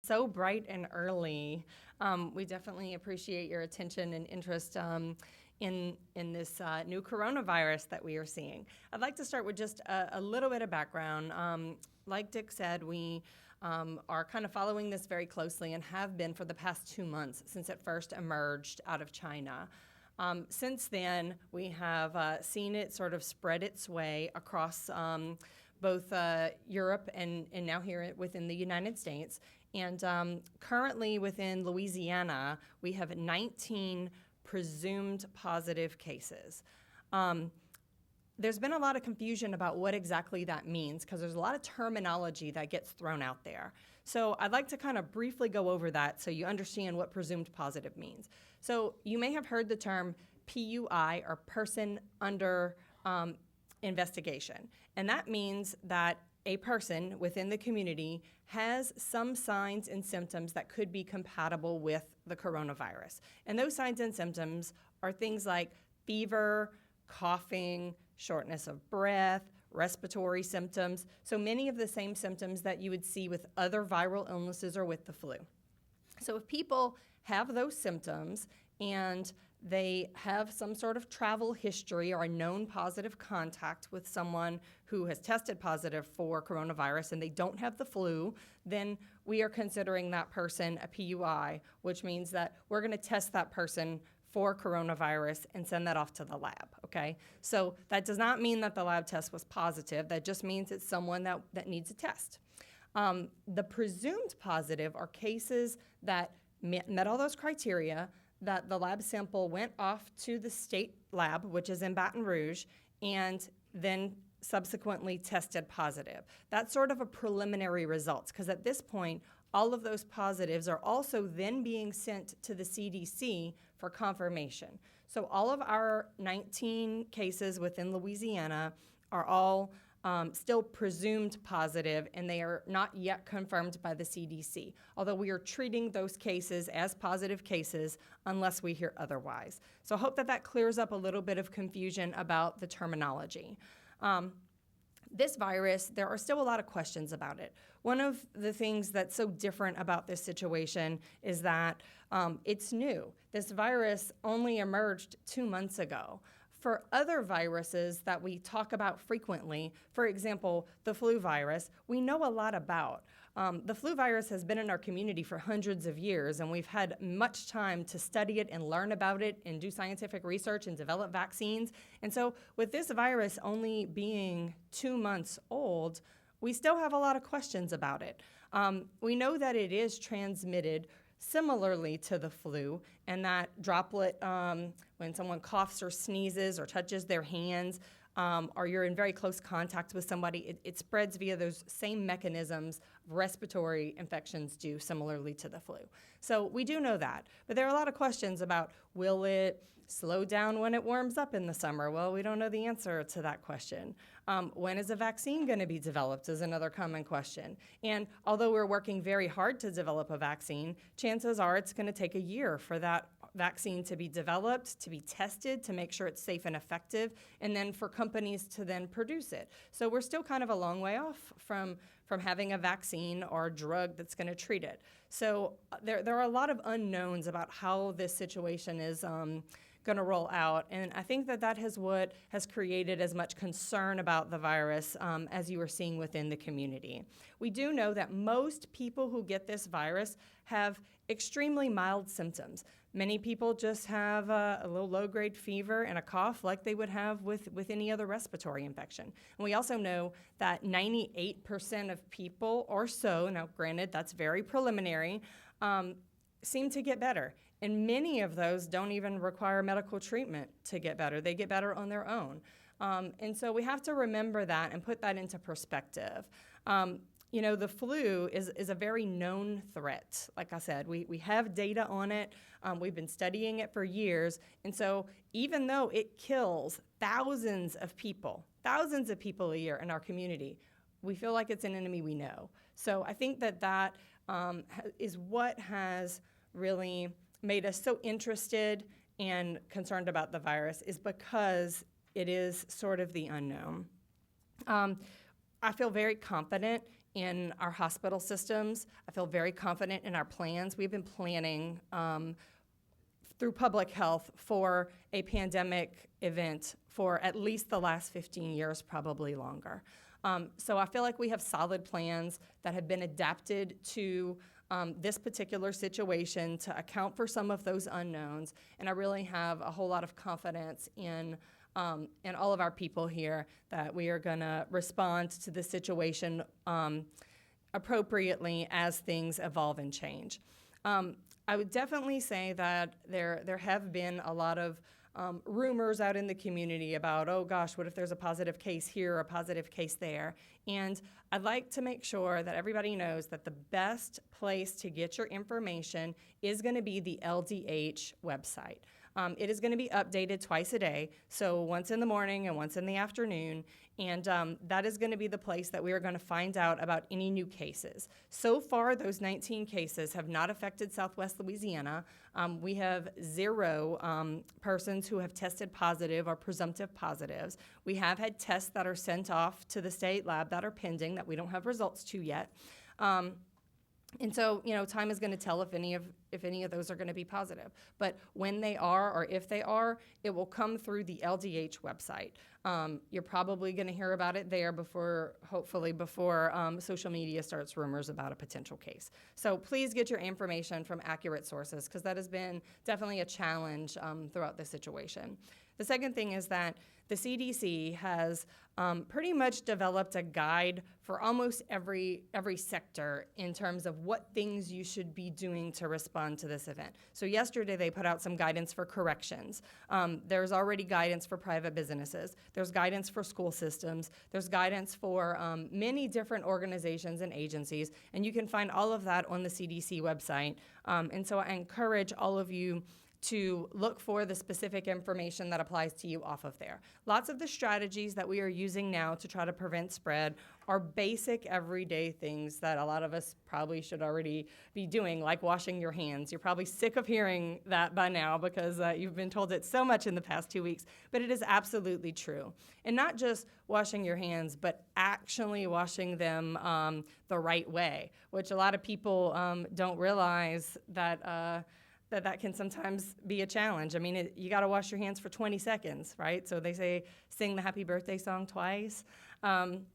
so bright and early. We definitely appreciate your attention and interest in this new coronavirus that we are seeing. I'd like to start with just a little bit of background. Like Dick said, we are kind of following this very closely and have been for the past 2 months since it first emerged out of China. Since then, we have seen it sort of spread its way across both Europe and now here within the United States. And currently within Louisiana, we have 19 presumed positive cases. There's been a lot of confusion about what exactly that means because there's a lot of terminology that gets thrown out there. So I'd like to kind of briefly go over that so you understand what presumed positive means. So you may have heard the term PUI, or person under investigation. And that means that a person within the community has some signs and symptoms that could be compatible with the coronavirus. And those signs and symptoms are things like fever, coughing, shortness of breath, respiratory symptoms. So many of the same symptoms that you would see with other viral illnesses or with the flu. So if people have those symptoms and they have some sort of travel history or a known positive contact with someone who has tested positive for coronavirus and they don't have the flu, then we are considering that person a PUI, which means that we're going to test that person for coronavirus and send that off to the lab, okay? So that does not mean that the lab test was positive. That just means it's someone that needs a test. The presumed positive are cases that met all those criteria, that the lab sample went off to the state lab, which is in Baton Rouge, and then subsequently tested positive. That's sort of a preliminary results, because at this point, all of those positives are also then being sent to the CDC for confirmation. So all of our 19 cases within Louisiana are all still presumed positive, and they are not yet confirmed by the CDC, although we are treating those cases as positive cases unless we hear otherwise. So I hope that clears up a little bit of confusion about the terminology. This virus, there are still a lot of questions about it. One of the things that's so different about this situation is that it's new. This virus only emerged 2 months ago. For other viruses that we talk about frequently, for example, the flu virus, we know a lot about. The flu virus has been in our community for hundreds of years, and we've had much time to study it and learn about it and do scientific research and develop vaccines. And so with this virus only being 2 months old, we still have a lot of questions about it. We know that it is transmitted similarly to the flu, and that droplet, when someone coughs or sneezes or touches their hands, or you're in very close contact with somebody, it spreads via those same mechanisms respiratory infections do similarly to the flu. So we do know that, but there are a lot of questions about, will it slow down when it warms up in the summer? Well, we don't know the answer to that question. When is a vaccine going to be developed is another common question. And although we're working very hard to develop a vaccine, chances are it's going to take a year for that vaccine to be developed, to be tested, to make sure it's safe and effective, and then for companies to then produce it. So we're still kind of a long way off from having a vaccine or a drug that's going to treat it. So there are a lot of unknowns about how this situation is going to roll out, and I think that is what has created as much concern about the virus as you are seeing within the community. We do know that most people who get this virus have extremely mild symptoms. Many people just have a little low-grade fever and a cough like they would have with any other respiratory infection. And we also know that 98% of people or so, now granted that's very preliminary, seem to get better. And many of those don't even require medical treatment to get better. They get better on their own. And so we have to remember that and put that into perspective. The flu is a very known threat. Like I said, we have data on it. We've been studying it for years. And so even though it kills thousands of people a year in our community, we feel like it's an enemy we know. So I think that is what has really made us so interested and concerned about the virus, is because it is sort of the unknown. I feel very confident in our hospital systems. I feel very confident in our plans. We've been planning through public health for a pandemic event for at least the last 15 years, probably longer. So I feel like we have solid plans that have been adapted to this particular situation to account for some of those unknowns, and I really have a whole lot of confidence in all of our people here that we are going to respond to the situation appropriately as things evolve and change. I would definitely say that there have been a lot of rumors out in the community about, oh gosh, what if there's a positive case here or a positive case there? And I'd like to make sure that everybody knows that the best place to get your information is going to be the LDH website. It is going to be updated twice a day, so once in the morning and once in the afternoon, and that is going to be the place that we are going to find out about any new cases. So far, those 19 cases have not affected Southwest Louisiana. We have 0 persons who have tested positive or presumptive positives. We have had tests that are sent off to the state lab that are pending that we don't have results to yet. And so, time is going to tell if any of those are going to be positive. But when they are, or if they are, it will come through the LDH website. You're probably going to hear about it there hopefully before social media starts rumors about a potential case. So please get your information from accurate sources, because that has been definitely a challenge throughout this situation. The second thing is that the CDC has pretty much developed a guide for almost every sector in terms of what things you should be doing to respond to this event. So yesterday they put out some guidance for corrections. There's already guidance for private businesses. There's guidance for school systems. There's guidance for many different organizations and agencies, and you can find all of that on the CDC website. And so I encourage all of you to look for the specific information that applies to you off of there. Lots of the strategies that we are using now to try to prevent spread are basic everyday things that a lot of us probably should already be doing, like washing your hands. You're probably sick of hearing that by now because you've been told it so much in the past 2 weeks, but it is absolutely true. And not just washing your hands, but actually washing them the right way, which a lot of people don't realize that that can sometimes be a challenge. I mean, you got to wash your hands for 20 seconds, right? So they say sing the happy birthday song twice. And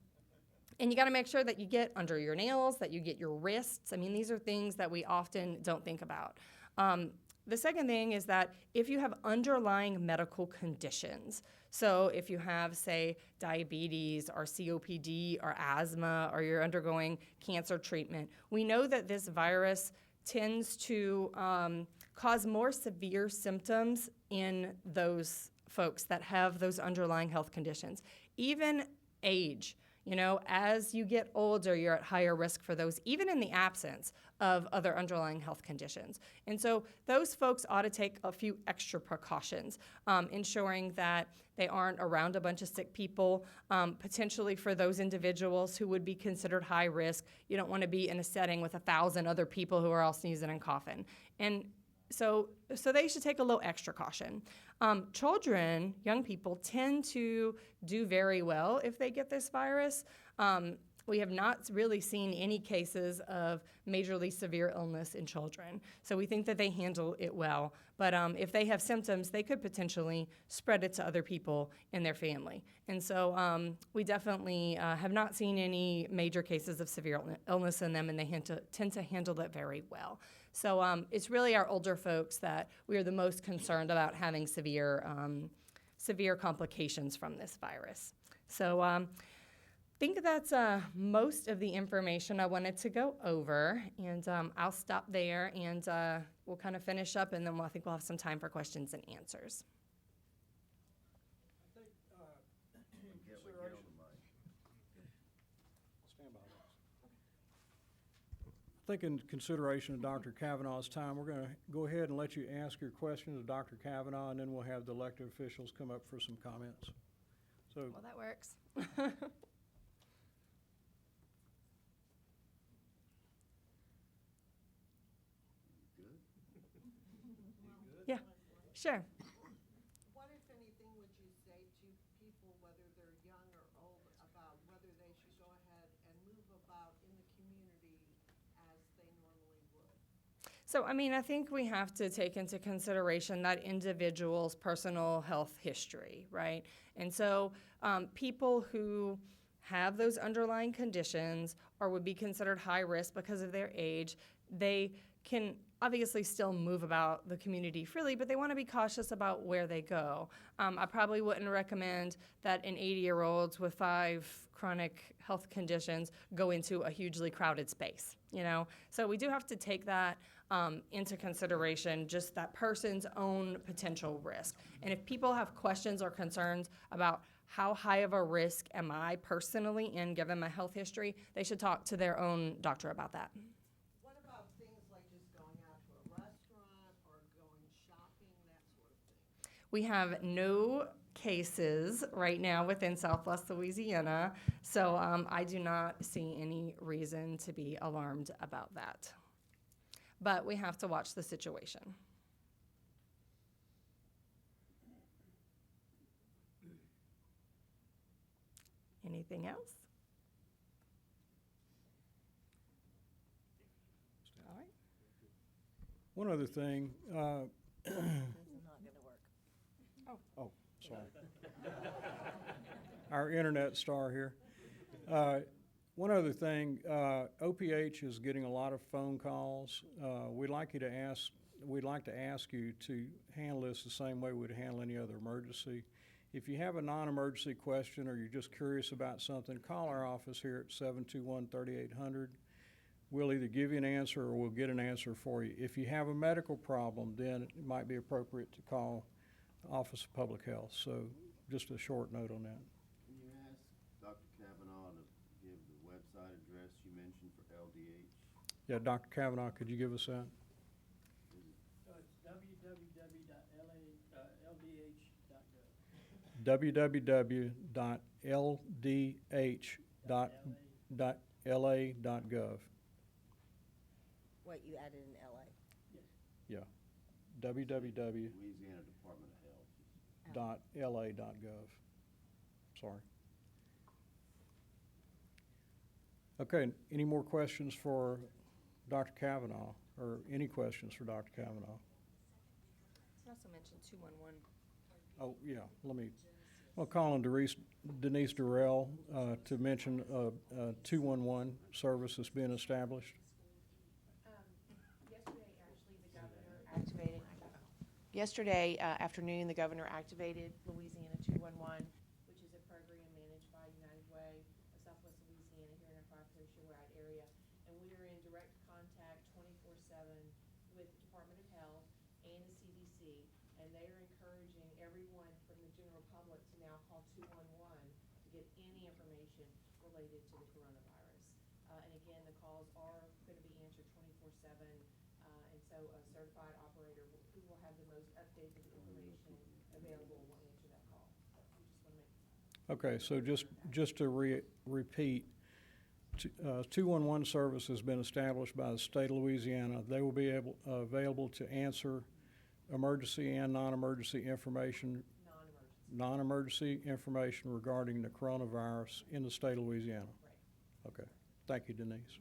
you got to make sure that you get under your nails, that you get your wrists. I mean, these are things that we often don't think about. The second thing is that if you have underlying medical conditions, so if you have, say, diabetes or COPD or asthma, or you're undergoing cancer treatment, we know that this virus tends to cause more severe symptoms in those folks that have those underlying health conditions. Even age, as you get older, you're at higher risk for those, even in the absence of other underlying health conditions. And so those folks ought to take a few extra precautions, ensuring that they aren't around a bunch of sick people. Potentially for those individuals who would be considered high risk, you don't want to be in a setting with 1,000 other people who are all sneezing and coughing. And so they should take a little extra caution. Children, young people, tend to do very well if they get this virus. We have not really seen any cases of majorly severe illness in children. So we think that they handle it well. But if they have symptoms, they could potentially spread it to other people in their family. And so we definitely have not seen any major cases of severe illness in them, and they tend to handle it very well. So it's really our older folks that we are the most concerned about having severe complications from this virus. So I think that's most of the information I wanted to go over, and I'll stop there, and we'll kind of finish up, and then I think we'll have some time for questions and answers. I think in consideration of Dr. Kavanaugh's time, we're going to go ahead and let you ask your questions of Dr. Kavanaugh, and then we'll have the elected officials come up for some comments. So, Well, that works. Yeah, sure. What, if anything, would you say to people, whether they're young or old, about whether they should go ahead and move about in So, I mean, I think we have to take into consideration that individual's personal health history, right? And so, people who have those underlying conditions or would be considered high risk because of their age, they can obviously still move about the community freely, but they want to be cautious about where they go. I probably wouldn't recommend that an 80-year-old with 5 chronic health conditions go into a hugely crowded space, you know? So we do have to take that into consideration, just that person's own potential risk. And if people have questions or concerns about how high of a risk am I personally in given my health history, they should talk to their own doctor about that. What about things like just going out to a restaurant or going shopping, that sort of thing? We have no cases right now within Southwest Louisiana, so I do not see any reason to be alarmed about that. But we have to watch the situation. Anything else? All right. One other thing, This is not gonna work. oh, sorry. Our internet star here. One other thing, OPH is getting a lot of phone calls. We'd like to ask you to handle this the same way we'd handle any other emergency. If you have a non-emergency question or you're just curious about something, call our office here at 721-3800. We'll either give you an answer or we'll get an answer for you. If you have a medical problem, then it might be appropriate to call the Office of Public Health. So just a short note on that. Can you ask Dr. Kavanaugh to give the website address you mentioned for LDH? Yeah, Dr. Kavanaugh, could you give us that? It's www.ldh.gov. www.ldh.la.gov. Wait, you added an LA? Yeah, www.la.gov. Louisiana Department of Health. Sorry. Okay, any more questions for Dr. Kavanaugh, or any questions for Dr. Kavanaugh? You also mentioned 211. Oh, yeah, I'll call on Denise Durrell to mention 211 service that's being established. Yesterday afternoon, the governor activated Louisiana 211, which is a program managed by United Way of Southwest Louisiana here in our Five-Parish area. And we are in direct contact 24/7 with the Department of Health and the CDC, and they are encouraging everyone from the general public to now call 211 to get any information related to the coronavirus. And again, the calls are going to be answered 24/7, and so a certified operator who will have the most updated information available will answer that call. So we just want to make. Okay, so just to repeat, 211 service has been established by the state of Louisiana. They will be available to answer emergency and non-emergency information, non-emergency information regarding the coronavirus in the state of Louisiana. Right. Okay, thank you, Denise.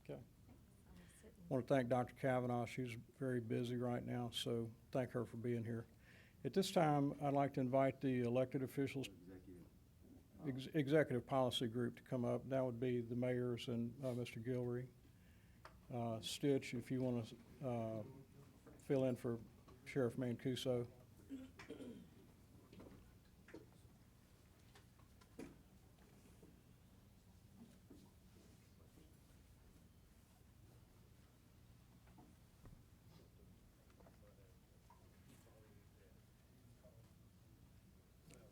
Okay. I want to thank Dr. Kavanaugh. She's very busy right now, so thank her for being here. At this time, I'd like to invite the elected officials, Executive Policy Group to come up. That would be the mayors and Mr. Gilrery. Stitch, if you want to fill in for Sheriff Mancuso.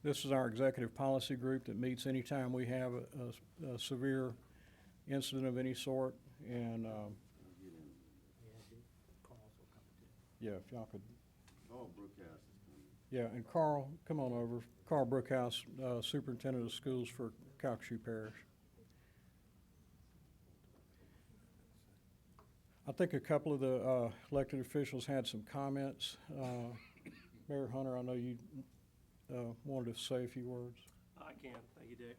This is our executive policy group that meets anytime we have a severe incident of any sort. And, yeah, if y'all could. Oh, Brookhouse is coming. Yeah, and Carl, come on over. Carl Brookhouse, Superintendent of Schools for Calcasieu Parish. I think a couple of the elected officials had some comments. Mayor Hunter, I know you wanted to say a few words. I can, thank you, Dick.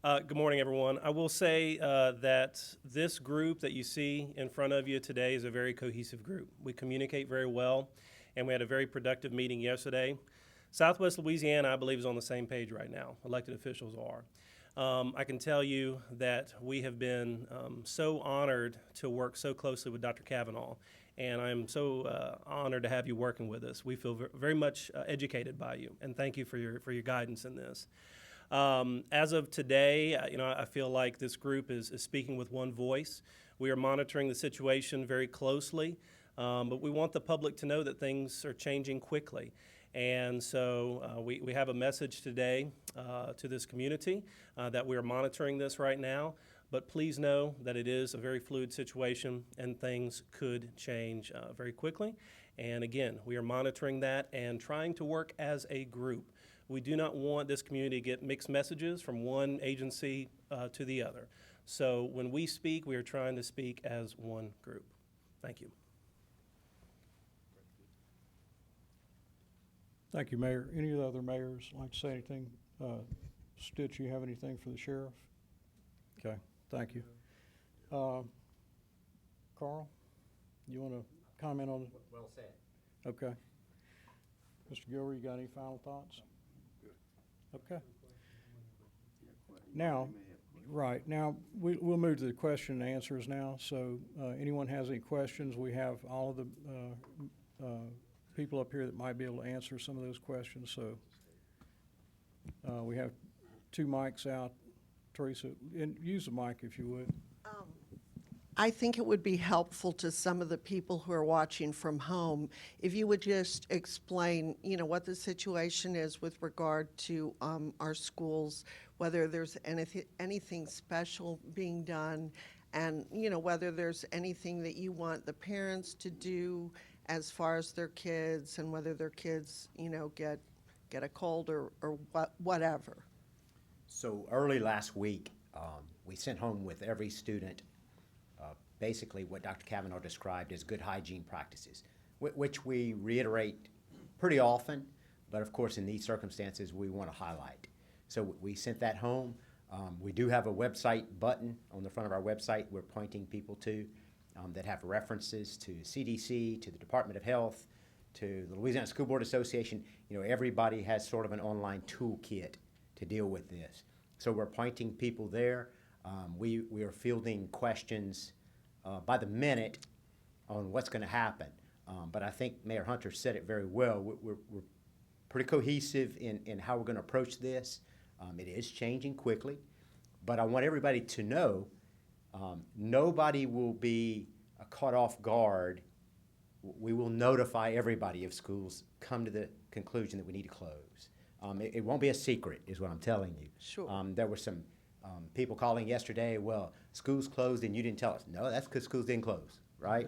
Good morning, everyone. I will say that this group that you see in front of you today is a very cohesive group. We communicate very well, and we had a very productive meeting yesterday. Southwest Louisiana, I believe, is on the same page right now. Elected officials are. I can tell you that we have been so honored to work so closely with Dr. Kavanaugh, and I'm so honored to have you working with us. We feel very much educated by you, and thank you for your guidance in this. As of today, I feel like this group is speaking with one voice. We are monitoring the situation very closely, but we want the public to know that things are changing quickly. And so we have a message today to this community that we are monitoring this right now, but please know that it is a very fluid situation and things could change very quickly. And again, we are monitoring that and trying to work as a group. We do not want this community to get mixed messages from one agency to the other. So when we speak, we are trying to speak as one group. Thank you. Thank you, Mayor. Any of the other mayors like to say anything? Stitch, you have anything for the sheriff? Okay, thank you. Carl, you want to comment on it? Well said. Okay. Mr. Gilroy, you got any final thoughts? Okay. Now, right, now, we'll move to the question and answers now. So anyone has any questions, we have all of the people up here that might be able to answer some of those questions. So we have 2 mics out. Teresa, and use the mic if you would. I think it would be helpful to some of the people who are watching from home if you would just explain, what the situation is with regard to our schools, whether there's anything special being done, and, whether there's anything that you want the parents to do as far as their kids, and whether their kids, get a cold or whatever. So early last week, we sent home with every student basically what Dr. Kavanaugh described as good hygiene practices, which we reiterate pretty often, but of course in these circumstances we want to highlight. So we sent that home. We do have a website button on the front of our website we're pointing people to that have references to CDC, to the Department of Health, to the Louisiana School Board Association. Everybody has sort of an online toolkit to deal with this. So we're pointing people there. We are fielding questions by the minute on what's going to happen. But I think Mayor Hunter said it very well. We're pretty cohesive in how we're going to approach this. It is changing quickly, but I want everybody to know nobody will be caught off guard. We will notify everybody if schools come to the conclusion that we need to close. It won't be a secret, is what I'm telling you. Sure. There were some people calling yesterday, well, schools closed and you didn't tell us. No, that's because schools didn't close, right?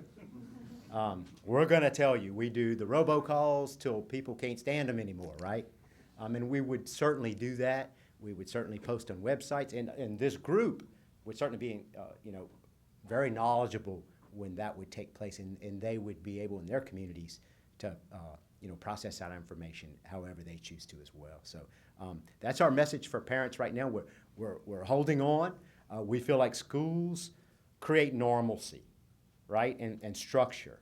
We're going to tell you. We do the robocalls till people can't stand them anymore, right? And we would certainly do that. We would certainly post on websites. And this group would certainly be, very knowledgeable when that would take place. And they would be able in their communities to, process that information however they choose to as well. So that's our message for parents right now. We're holding on. We feel like schools create normalcy, right, and structure.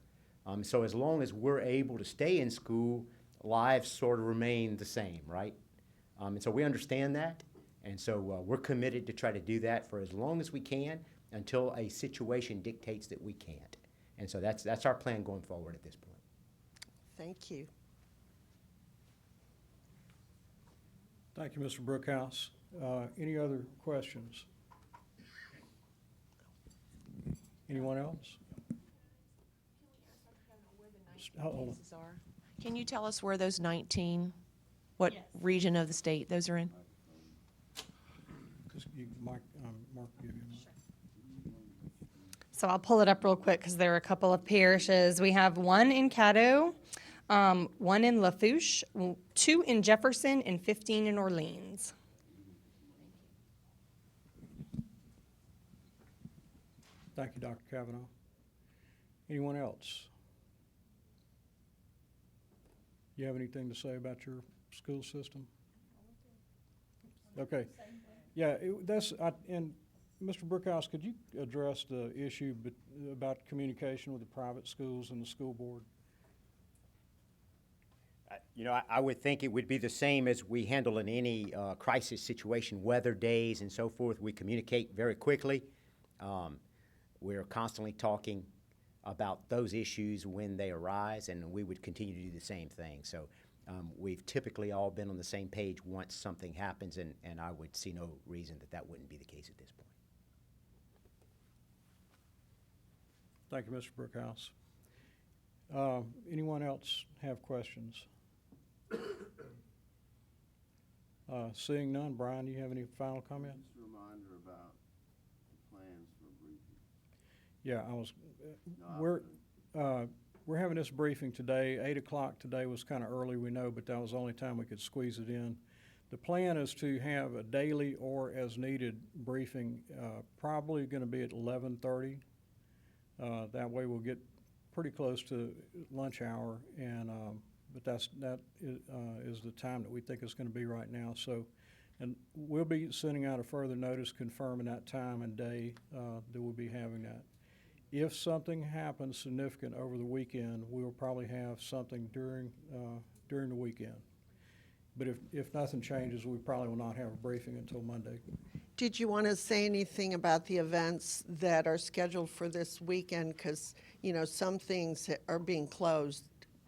So as long as we're able to stay in school, lives sort of remain the same, right? And so we understand that, and so we're committed to try to do that for as long as we can until a situation dictates that we can't. And so that's our plan going forward at this point. Thank you. Thank you, Mr. Brookhouse. Any other questions? Anyone else? Hold on. Can you tell us where those 19, what Yes. region of the state those are in? Just Mark, give you a minute. So I'll pull it up real quick because there are a couple of parishes. We have one in Caddo, one in Lafourche, 2 in Jefferson, and 15 in Orleans. Thank you, Dr. Kavanaugh. Anyone else? You have anything to say about your school system? Okay. Yeah, and Mr. Brookhouse, could you address the issue about communication with the private schools and the school board? I would think it would be the same as we handle in any crisis situation, weather days and so forth. We communicate very quickly. We're constantly talking about those issues when they arise, and we would continue to do the same thing. So we've typically all been on the same page once something happens, and I would see no reason that wouldn't be the case at this point. Thank you, Mr. Brookhouse. Anyone else have questions? Seeing none, Brian, do you have any final comment? Just a reminder about the plans for a briefing. Yeah, No, we're having this briefing today. 8 o'clock today was kind of early, we know, but that was the only time we could squeeze it in. The plan is to have a daily or as needed briefing, probably going to be at 11:30. That way we'll get pretty close to lunch hour, and but that is the time that we think it's going to be right now. So, and we'll be sending out a further notice confirming that time and day that we'll be having that. If something happens significant over the weekend, we will probably have something during the weekend. But if nothing changes, we probably will not have a briefing until Monday. Did you want to say anything about the events that are scheduled for this weekend? Because, some things are being closed,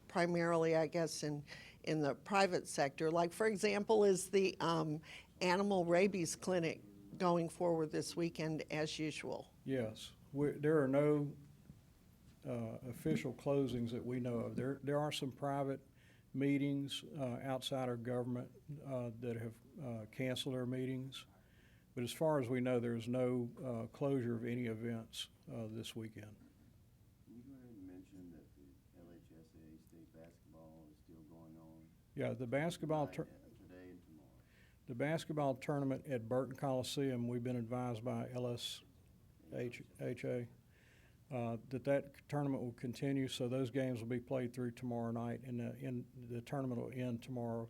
primarily, I guess, in the private sector. Like, for example, is the animal rabies clinic going forward this weekend as usual? Yes, there are no official closings that we know of. There are some private meetings outside our government that have canceled their meetings. But as far as we know, there's no closure of any events this weekend. Can you go ahead and mention that the LHSA state basketball is still going on? Yeah, the basketball Today and tomorrow. the basketball tournament at Burton Coliseum, we've been advised by LSHA that tournament will continue, so those games will be played through tomorrow night, and the tournament will end tomorrow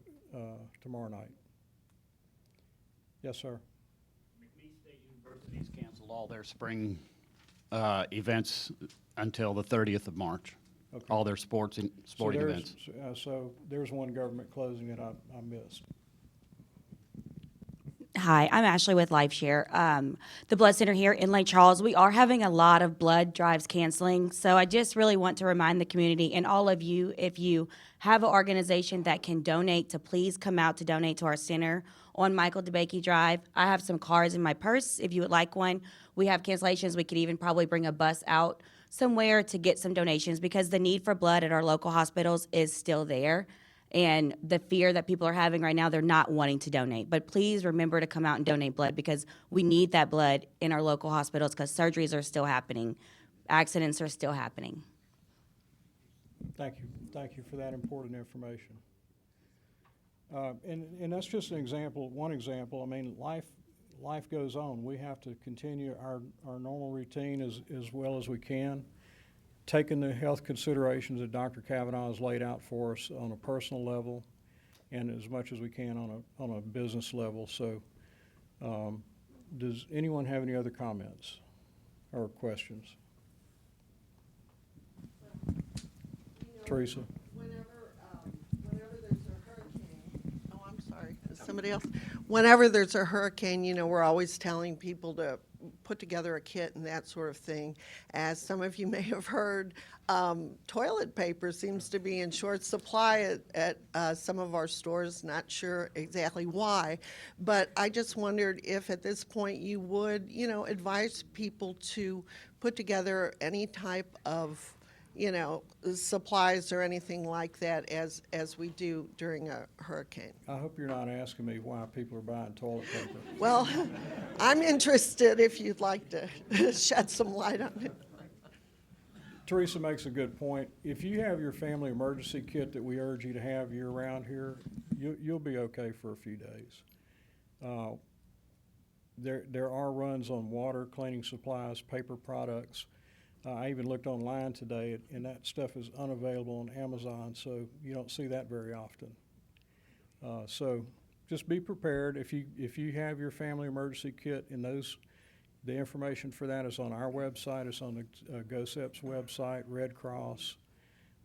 night. Yes, sir. McNeese State University's canceled all their spring events until the 30th of March. Okay. All their sporting events. So there's one government closing that I missed. Hi, I'm Ashley with LifeShare. The blood center here in Lake Charles, we are having a lot of blood drives canceling. So I just really want to remind the community and all of you, if you have an organization that can donate, to please come out to donate to our center on Michael DeBakey Drive. I have some cards in my purse if you would like one. We have cancellations. We could even probably bring a bus out somewhere to get some donations, because the need for blood at our local hospitals is still there. And the fear that people are having right now, they're not wanting to donate. But please remember to come out and donate blood, because we need that blood in our local hospitals, because surgeries are still happening. Accidents are still happening. Thank you. Thank you for that important information. And that's just an example, one example. I mean, life goes on. We have to continue our normal routine as well as we can, taking the health considerations that Dr. Kavanaugh has laid out for us on a personal level and as much as we can on a business level. So does anyone have any other comments or questions? Teresa? Whenever there's a hurricane, oh, I'm sorry, is somebody else? Whenever there's a hurricane, we're always telling people to put together a kit and that sort of thing. As some of you may have heard, toilet paper seems to be in short supply at some of our stores. Not sure exactly why, but I just wondered if at this point you would, advise people to put together any type of, supplies or anything like that as we do during a hurricane. I hope you're not asking me why people are buying toilet paper. Well, I'm interested if you'd like to shed some light on it. Teresa makes a good point. If you have your family emergency kit that we urge you to have year-round here, you'll be okay for a few days. There are runs on water, cleaning supplies, paper products. I even looked online today, and that stuff is unavailable on Amazon, so you don't see that very often. So just be prepared. If you have your family emergency kit and the information for that is on our website, it's on the GOSEP's website, Red Cross,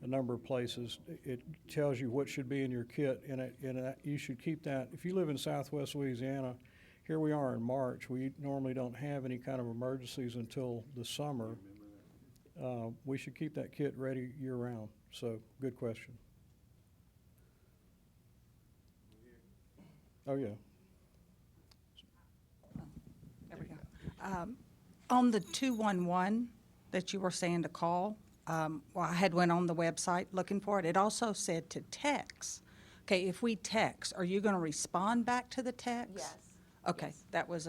a number of places. It tells you what should be in your kit, and you should keep that. If you live in Southwest Louisiana, here we are in March. We normally don't have any kind of emergencies until the summer. We should keep that kit ready year-round. So, good question. Oh, yeah. There we go. On the 211 that you were saying to call, well, I had went on the website looking for it. It also said to text. Okay, if we text, are you going to respond back to the text? Yes. Okay, Yes. that was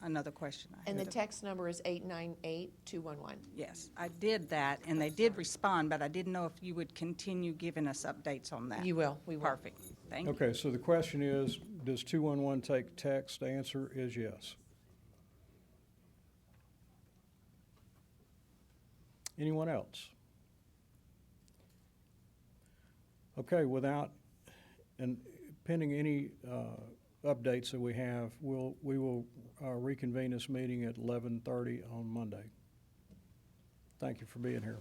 another question I And had. the text number is 898-211. Yes, I did that, and they did respond, but I didn't know if you would continue giving us updates on that. You will, we will. Perfect, thank you. Okay, so the question is, does 211 take text? The answer is yes. Anyone else? Okay, and pending any updates that we have, we will reconvene this meeting at 11:30 on Monday. Thank you for being here.